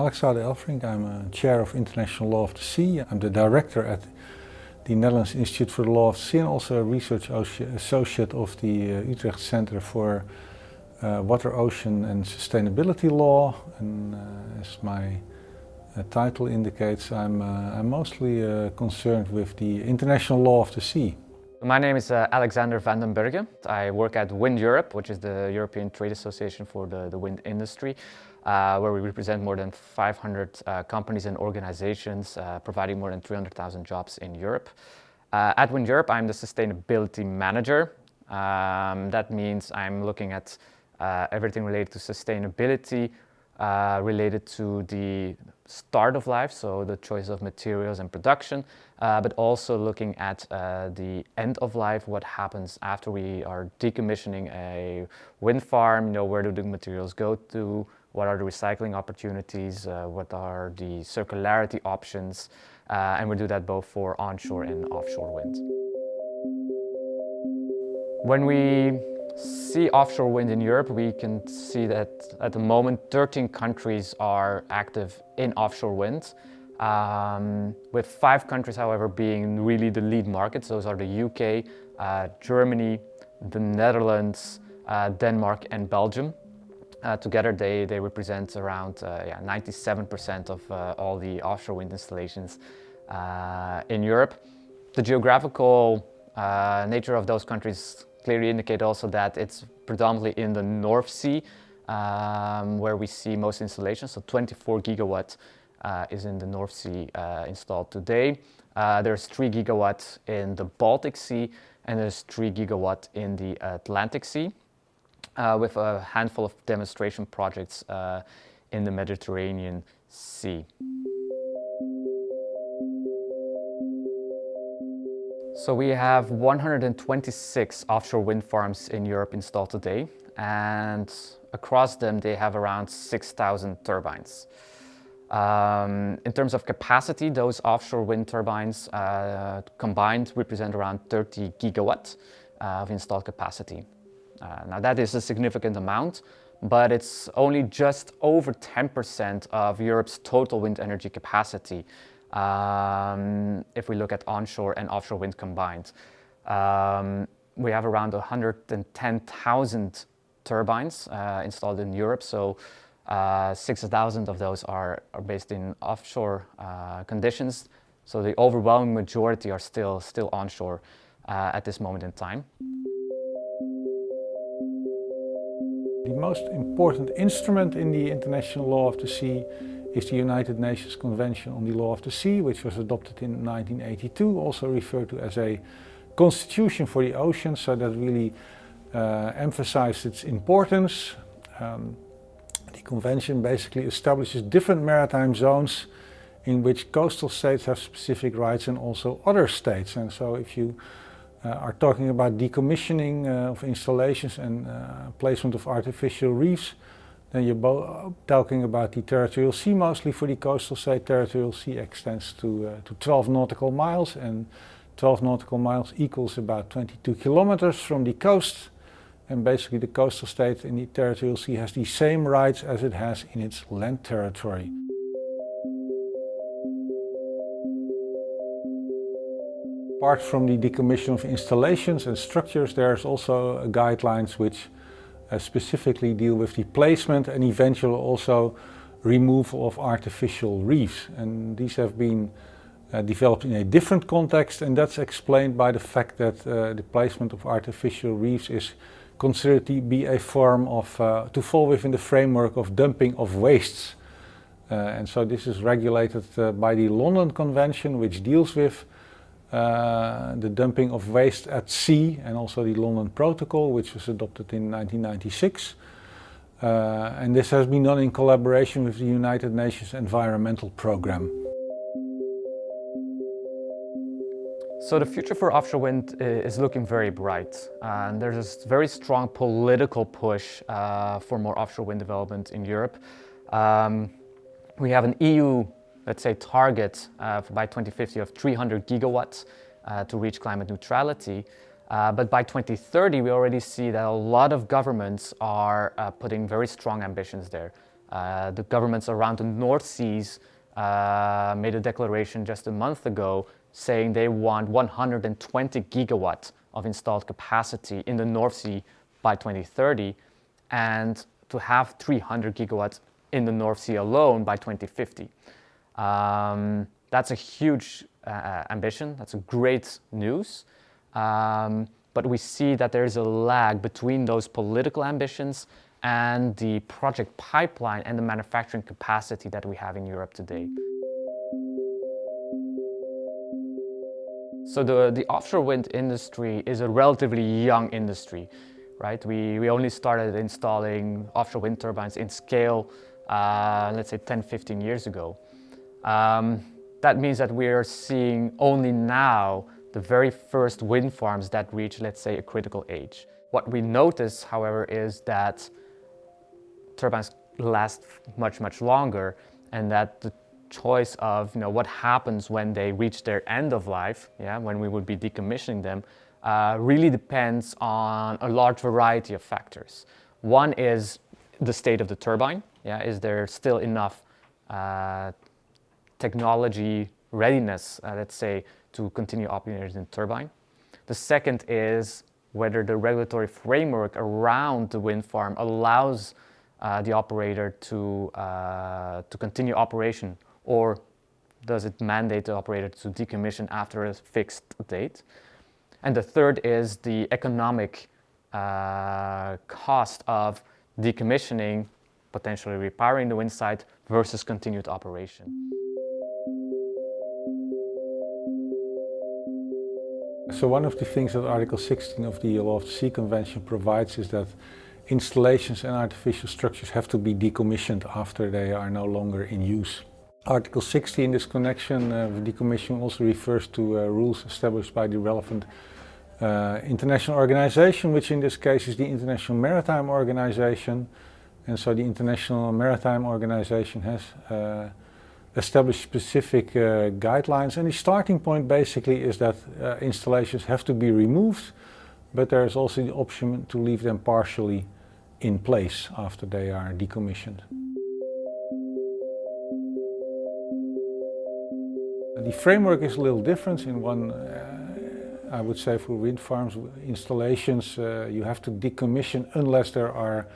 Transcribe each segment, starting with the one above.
Alexander Elfrink. I'm a chair of International Law of the Sea. I'm the director at the Netherlands Institute for the Law of the Sea and also a research associate of the Utrecht Center for Water, Ocean and Sustainability Law. And as my title indicates, I'm mostly concerned with the international law of the sea. My name is Alexander van den Bergen. I work at Wind Europe, which is the European Trade Association for the wind industry, where we represent more than 500 companies and organizations, providing more than 300,000 jobs in Europe. At Wind Europe, I'm the sustainability manager. That means I'm looking at everything related to sustainability, related to the start of life, so the choice of materials and production, but also looking at the end of life, what happens after we are decommissioning a wind farm, where do the materials go to, what are the recycling opportunities, what are the circularity options, and we do that both for onshore and offshore wind. When we see offshore wind in Europe, we can see that at the moment 13 countries are active in offshore wind, with 5 countries, however, being really the lead markets. Those are the UK, Germany, the Netherlands, Denmark and Belgium. Together they represent around 97% of all the offshore wind installations in Europe. The geographical nature of those countries clearly indicate also that it's predominantly in the Noordzee where we see most installations. So 24 gigawatt is in the Noordzee installed today. There's 3 gigawatt in the Baltic Sea and there's 3 gigawatt in the Atlantic Sea, with a handful of demonstration projects in the Mediterranean Sea. So we have 126 offshore wind farms in Europe installed today, and across them they have around 6,000 turbines. In terms of capacity, those offshore wind turbines combined represent around 30 gigawatt of installed capacity. Now that is a significant amount, but it's only just over 10% of Europe's total wind energy capacity. If we look at onshore and offshore wind combined. We have around 110,000 turbines installed in Europe, so 6,000 of those are based in offshore conditions, so the overwhelming majority are still onshore at this moment in time. The most important instrument in the international law of the sea is the United Nations Convention on the Law of the Sea, which was adopted in 1982, also referred to as a constitution for the ocean, so that really emphasized its importance. The convention basically establishes different maritime zones in which coastal states have specific rights and also other states. And so if you are talking about decommissioning of installations and placement of artificial reefs, then you're talking about the territorial sea mostly. For the coastal state, territorial sea extends to 12 nautical miles, and 12 nautical miles equals about 22 kilometers from the coast. And basically the coastal state in the territorial sea has the same rights as it has in its land territory. Apart from the decommission of installations and structures, there's also guidelines which specifically deal with the placement and eventual also removal of artificial reefs. And these have been developed in a different context, and that's explained by the fact that the placement of artificial reefs is considered to be a form of, to fall within the framework of dumping of wastes. And so this is regulated by the London Convention, which deals with the dumping of waste at sea, and also the London Protocol, which was adopted in 1996. And this has been done in collaboration with the United Nations Environmental Programme. So the future for offshore wind is looking very bright. And there's a very strong political push for more offshore wind development in Europe. We have an EU, let's say, target by 2050 of 300 gigawatts to reach climate neutrality. But by 2030, we already see that a lot of governments are putting very strong ambitions there. The governments around the Noordzee made a declaration just a month ago saying they want 120 gigawatts of installed capacity in the Noordzee by 2030 and to have 300 gigawatts in the Noordzee alone by 2050. That's a huge ambition, that's a great news, but we see that there is a lag between those political ambitions and the project pipeline and the manufacturing capacity that we have in Europe today. So the offshore wind industry is a relatively young industry, right? We only started installing offshore wind turbines in scale, let's say 10, 15 years ago. That means that we are seeing only now the very first wind farms that reach, let's say, a critical age. What we notice, however, is that turbines last much, much longer, and that the choice of what happens when they reach their end of life, when we would be decommissioning them, really depends on a large variety of factors. One is the state of the turbine. Is there still enough technology readiness, let's say, to continue operating the turbine? The second is whether the regulatory framework around the wind farm allows the operator to continue operation, or does it mandate the operator to decommission after a fixed date? And the third is the economic cost of decommissioning, potentially repowering the wind site versus continued operation. So one of the things that Article 16 of the Law of the Sea Convention provides is that installations and artificial structures have to be decommissioned after they are no longer in use. Article 60 in this connection of decommissioning also refers to rules established by the relevant international organization, which in this case is the International Maritime Organization. And so the International Maritime Organization has established specific guidelines, and the starting point basically is that installations have to be removed, but there is also the option to leave them partially in place after they are decommissioned. The framework is a little different. In one, I would say for wind farms installations, you have to decommission unless there are,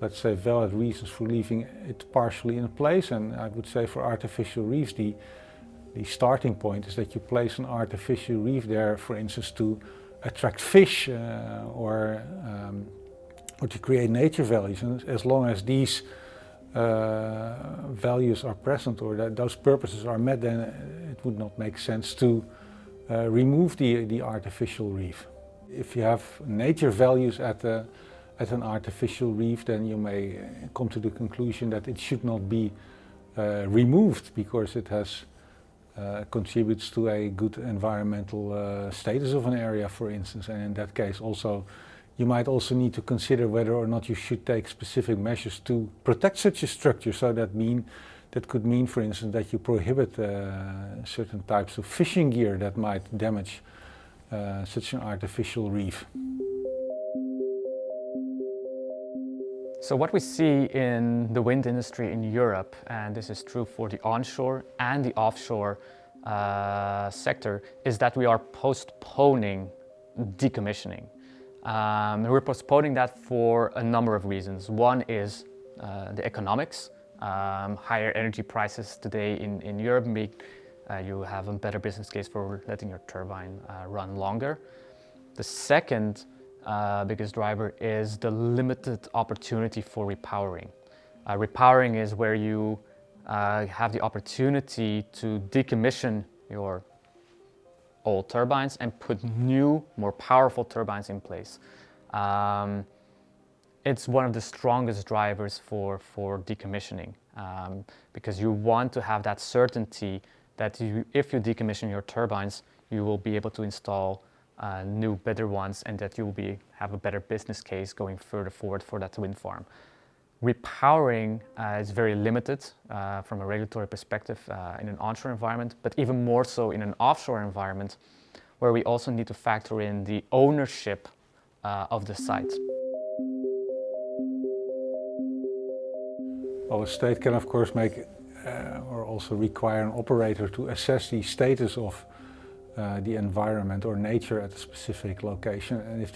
let's say, valid reasons for leaving it partially in place. And I would say for artificial reefs, the starting point is that you place an artificial reef there, for instance, to attract fish or to create nature values. And as long as these values are present, or that those purposes are met, then it would not make sense to remove the artificial reef. If you have nature values at an artificial reef, then you may come to the conclusion that it should not be removed because it has contributes to a good environmental status of an area, for instance. And in that case also, you might also need to consider whether or not you should take specific measures to protect such a structure. So that could mean, for instance, that you prohibit certain types of fishing gear that might damage such an artificial reef. So what we see in the wind industry in Europe, and this is true for the onshore and the offshore sector, is that we are postponing decommissioning. We're postponing that for a number of reasons. One is the economics. Higher energy prices today in Europe make you have a better business case for letting your turbine run longer. The second biggest driver is the limited opportunity for repowering. Repowering is where you have the opportunity to decommission your old turbines and put new, more powerful turbines in place. It's one of the strongest drivers for decommissioning because you want to have that certainty that if you decommission your turbines, you will be able to install new, better ones, and that you will have a better business case going further forward for that wind farm. Repowering is very limited from a regulatory perspective in an onshore environment, but even more so in an offshore environment, where we also need to factor in the ownership of the site. Well, a state can of course make or also require an operator to assess the status of the environment or nature at a specific location, and if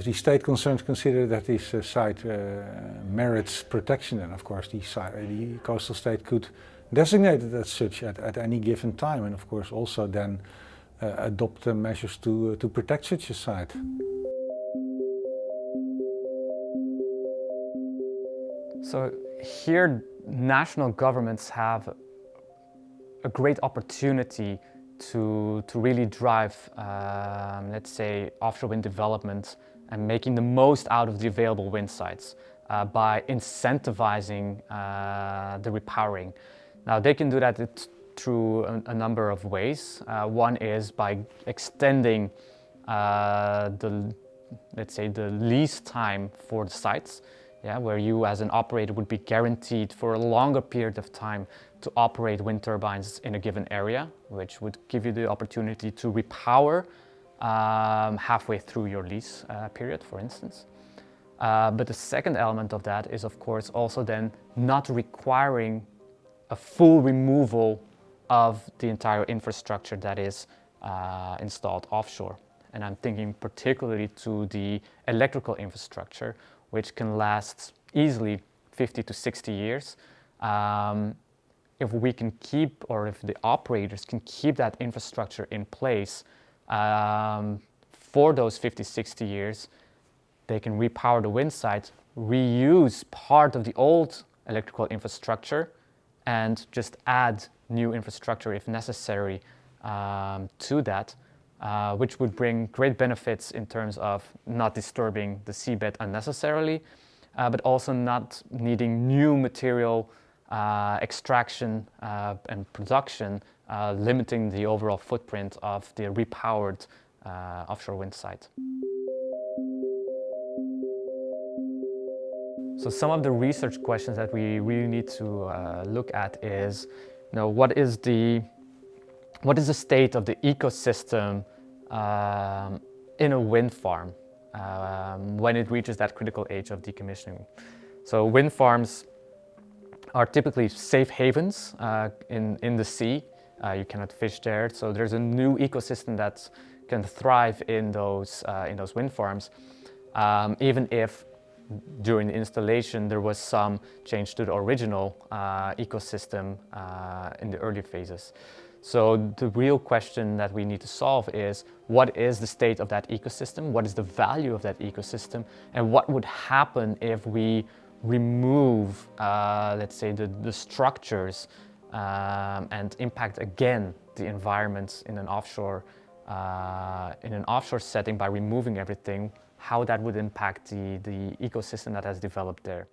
the state concerns consider that this site merits protection, then of course the coastal state could designate it as such at any given time, and of course also then adopt measures to protect such a site. So here national governments have a great opportunity to really drive, let's say, offshore wind development and making the most out of the available wind sites by incentivizing the repowering. Now they can do that through a number of ways. One is by extending let's say the lease time for the sites, where you as an operator would be guaranteed for a longer period of time to operate wind turbines in a given area, which would give you the opportunity to repower halfway through your lease period, for instance. But the second element of that is, of course, also then not requiring a full removal of the entire infrastructure that is installed offshore. And I'm thinking particularly to the electrical infrastructure, which can last easily 50 to 60 years. If we can keep, or if the operators can keep that infrastructure in place for those 50, 60 years, they can repower the wind site, reuse part of the old electrical infrastructure, and just add new infrastructure if necessary to that, which would bring great benefits in terms of not disturbing the seabed unnecessarily, but also not needing new material extraction and production, limiting the overall footprint of the repowered offshore wind site. So some of the research questions that we really need to look at is, what is the state of the ecosystem in a wind farm when it reaches that critical age of decommissioning. So wind farms are typically safe havens in the sea. You cannot fish there, so there's a new ecosystem that can thrive in those wind farms, even if during the installation there was some change to the original ecosystem in the early phases. So the real question that we need to solve is, what is the state of that ecosystem? What is the value of that ecosystem? And what would happen if we remove, let's say, the structures and impact again the environment in an offshore setting by removing everything, how that would impact the ecosystem that has developed there.